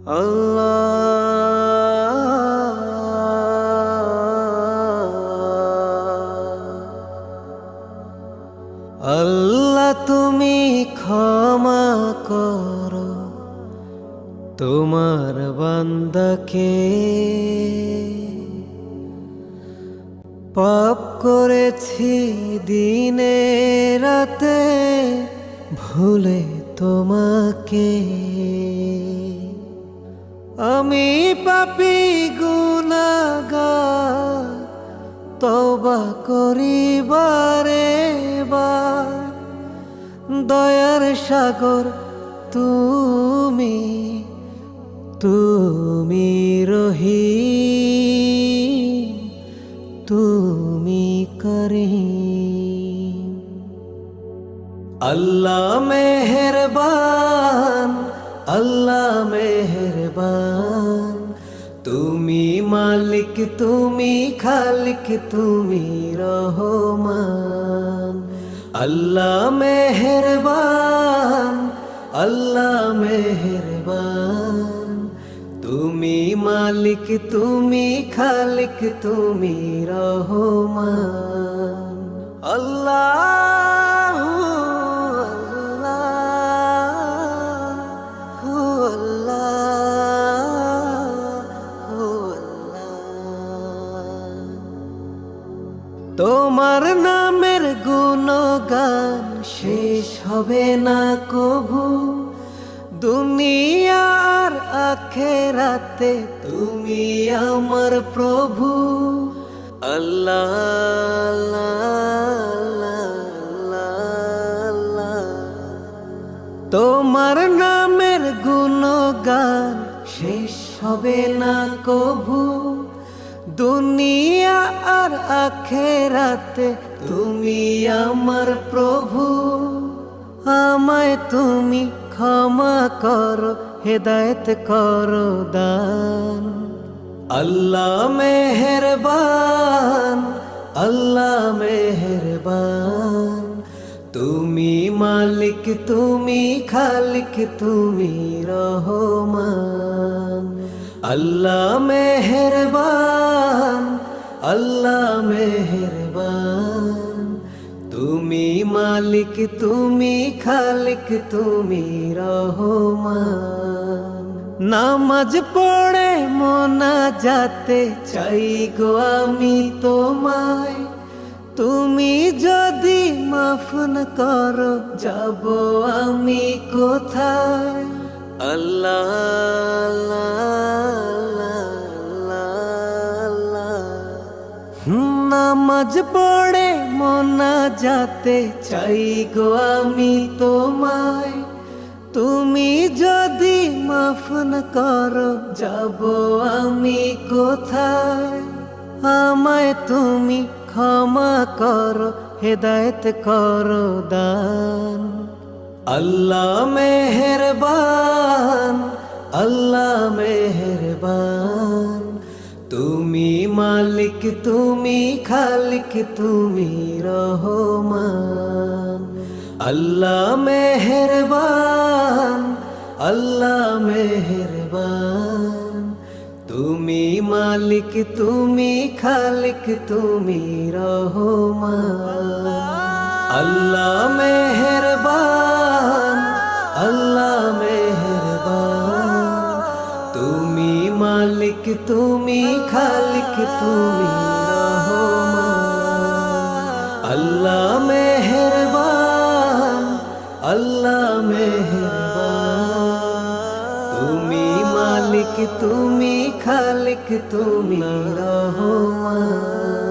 আল্লাহ তুমি ক্ষমা করো তোমার বান্দাকে, পাপ করেছি দিনে রাতে ভুলে তোমাকে। আমি পাপী গুনাহগার, তওবা করি বারে বার। দয়ার সাগর তুমি, তুমি রহিম, তুমি করিম। আল্লাহ মেহেরবান, আল্লাহ মেহেরবান। তুমি মালিক, তুমি খালিক, তুমি রহমান। আল্লাহ মেহেরবান, আল্লাহ মেহেরবান। তুমি মালিক, তুমি খালিক, তুমি রহমান। আল্লাহ তোমার নামের গুণগান শেষ হবে না কভু। দুনিয়া আর আখেরাতে তুমি আমার প্রভু। আল্লাহ আল্লাহ আল্লাহ। তোমার নামের গুণগান শেষ হবে না কভু। দুনিয়া আর আখেরাতে তুমি আমার প্রভু। আমায় তুমি ক্ষমা করো, হেদায়েত করো দান। আল্লাহ মেহেরবান, আল্লাহ মেহেরবান। তুমি মালিক, তুমি খালিক, তুমি রহমান। আল্লাহ মেহেরবান, আল্লাহ মেহেরবান। তুমি মালিক, তুমি খালিক, তুমি রহমান। নামাজ পড়ে মোনাজাতে চাই গো আমি তোমায়। তুমি যদি মাফ না করো যাব আমি কোথায়। আল্লাহ নামাজ পড়ে মোনাজাতে চাই গো আমি তোমায়। তুমি যদি মাফ না করো যাব আমি কোথায়। আমায় তুমি ক্ষমা করো, হেদায়েত করো দান। আল্লাহ মেহেরবান, আল্লাহ মেহেরবান। তুমি মালিক, তুমি খালিক, তুমি রহমান। আল্লাহ মেহেরবান, আল্লাহ মেহেরবান। তুমি মালিক, তুমি খালিক, তুমি রহমান। আল্লাহ মেহেরবান, আল্লাহ মেহেরবান। তুমি মালিক, তুমি খালিক, তুমি রহমান। আল্লাহ মেহেরবান, আল্লাহ মেহেরবান। তুমি মালিক, তুমি খালিক, তুমি রহমান।